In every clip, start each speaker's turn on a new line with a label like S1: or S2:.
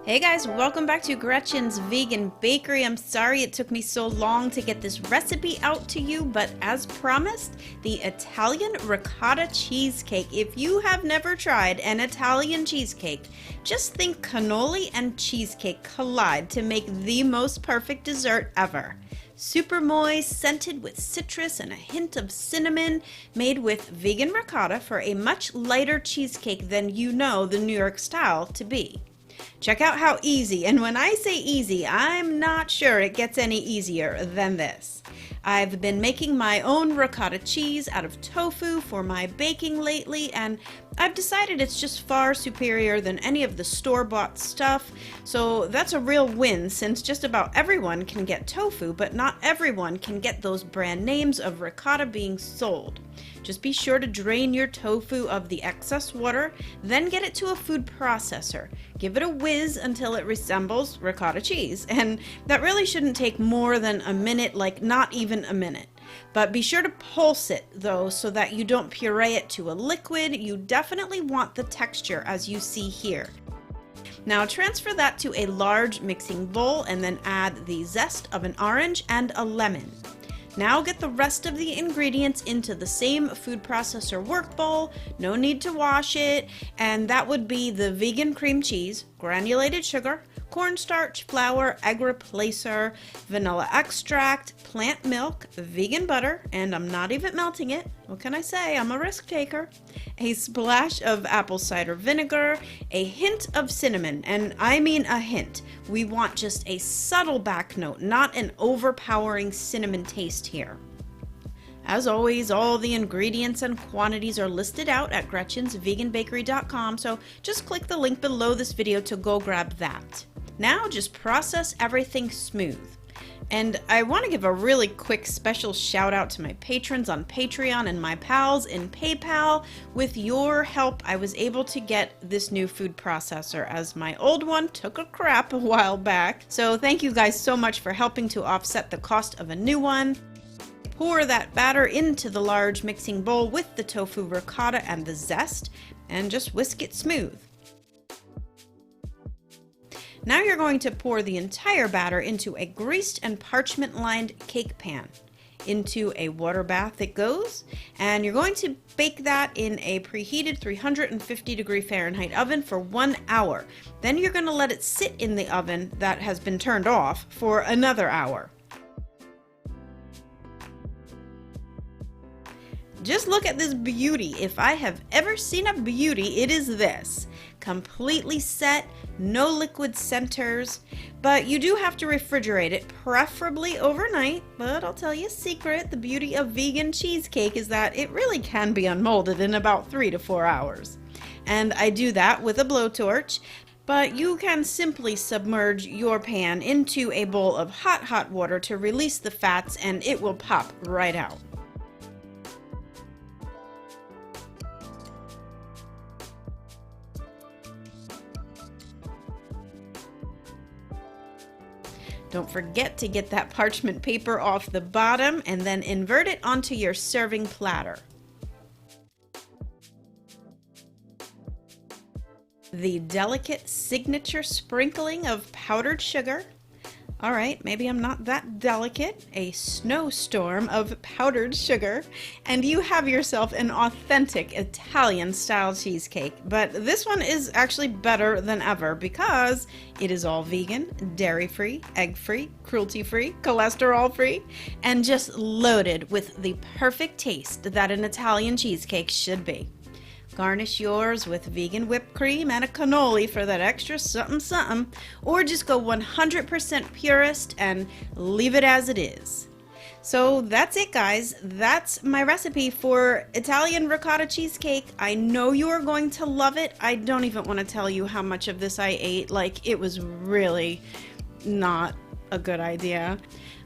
S1: Hey guys, welcome back to Gretchen's Vegan Bakery. I'm sorry it took me so long to get this recipe out to you, but as promised, the Italian ricotta cheesecake. If you have never tried an Italian cheesecake, just think cannoli and cheesecake collide to make the most perfect dessert ever. Super moist, scented with citrus and a hint of cinnamon, made with vegan ricotta for a much lighter cheesecake than you know the New York style to be. Check out how easy, and when I say easy, I'm not sure it gets any easier than this. I've been making my own ricotta cheese out of tofu for my baking lately, and I've decided it's just far superior than any of the store-bought stuff, so that's a real win since just about everyone can get tofu, but not everyone can get those brand names of ricotta being sold. Just be sure to drain your tofu of the excess water, then get it to a food processor. Give it a whiz until it resembles ricotta cheese, and that really shouldn't take more than a minute, like not even a minute. But be sure to pulse it though so that you don't puree it to a liquid. You definitely want the texture as you see here. Now transfer that to a large mixing bowl and then add the zest of an orange and a lemon. Now get the rest of the ingredients into the same food processor work bowl, no need to wash it, and that would be the vegan cream cheese, granulated sugar, cornstarch, flour, egg replacer, vanilla extract, plant milk, vegan butter, and I'm not even melting it. What can I say? I'm a risk taker. A splash of apple cider vinegar, a hint of cinnamon, and I mean a hint. We want just a subtle back note, not an overpowering cinnamon taste here. As always, all the ingredients and quantities are listed out at gretchensveganbakery.com, so just click the link below this video to go grab that. Now just process everything smooth. And I want to give a really quick special shout out to my patrons on Patreon and my pals in PayPal. With your help, I was able to get this new food processor as my old one took a crap a while back. So thank you guys so much for helping to offset the cost of a new one. Pour that batter into the large mixing bowl with the tofu ricotta and the zest, and just whisk it smooth. Now you're going to pour the entire batter into a greased and parchment-lined cake pan. Into a water bath it goes, and you're going to bake that in a preheated 350-degree Fahrenheit oven for 1 hour. Then you're going to let it sit in the oven that has been turned off for another hour. Just look at this beauty. If I have ever seen a beauty, it is this. Completely set, no liquid centers, but you do have to refrigerate it, preferably overnight. But I'll tell you a secret, the beauty of vegan cheesecake is that it really can be unmolded in about 3 to 4 hours. And I do that with a blowtorch, but you can simply submerge your pan into a bowl of hot water to release the fats and it will pop right out. Don't forget to get that parchment paper off the bottom and then invert it onto your serving platter. The delicate signature sprinkling of powdered sugar. All right, maybe I'm not that delicate. A snowstorm of powdered sugar, and you have yourself an authentic Italian-style cheesecake. But this one is actually better than ever because it is all vegan, dairy-free, egg-free, cruelty-free, cholesterol-free, and just loaded with the perfect taste that an Italian cheesecake should be. Garnish yours with vegan whipped cream and a cannoli for that extra something, or just go 100% purist and leave it as it is. So that's it, guys. That's my recipe for Italian ricotta cheesecake. I know you are going to love it. I don't even want to tell you how much of this I ate. Like, it was really not a good idea.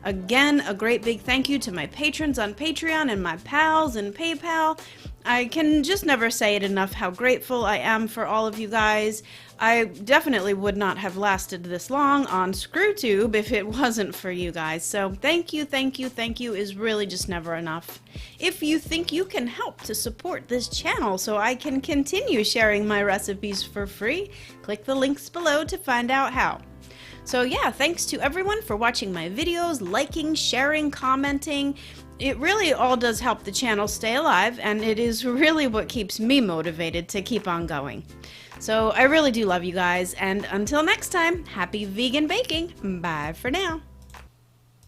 S1: Again, a great big thank you to my patrons on Patreon and my pals in PayPal. I can just never say it enough how grateful I am for all of you guys. I definitely would not have lasted this long on ScrewTube if it wasn't for you guys. So thank you, thank you, thank you is really just never enough. If you think you can help to support this channel so I can continue sharing my recipes for free, click the links below to find out how. So yeah, thanks to everyone for watching my videos, liking, sharing, commenting. It really all does help the channel stay alive, and it is really what keeps me motivated to keep on going. So I really do love you guys, and until next time, happy vegan baking. Bye for now.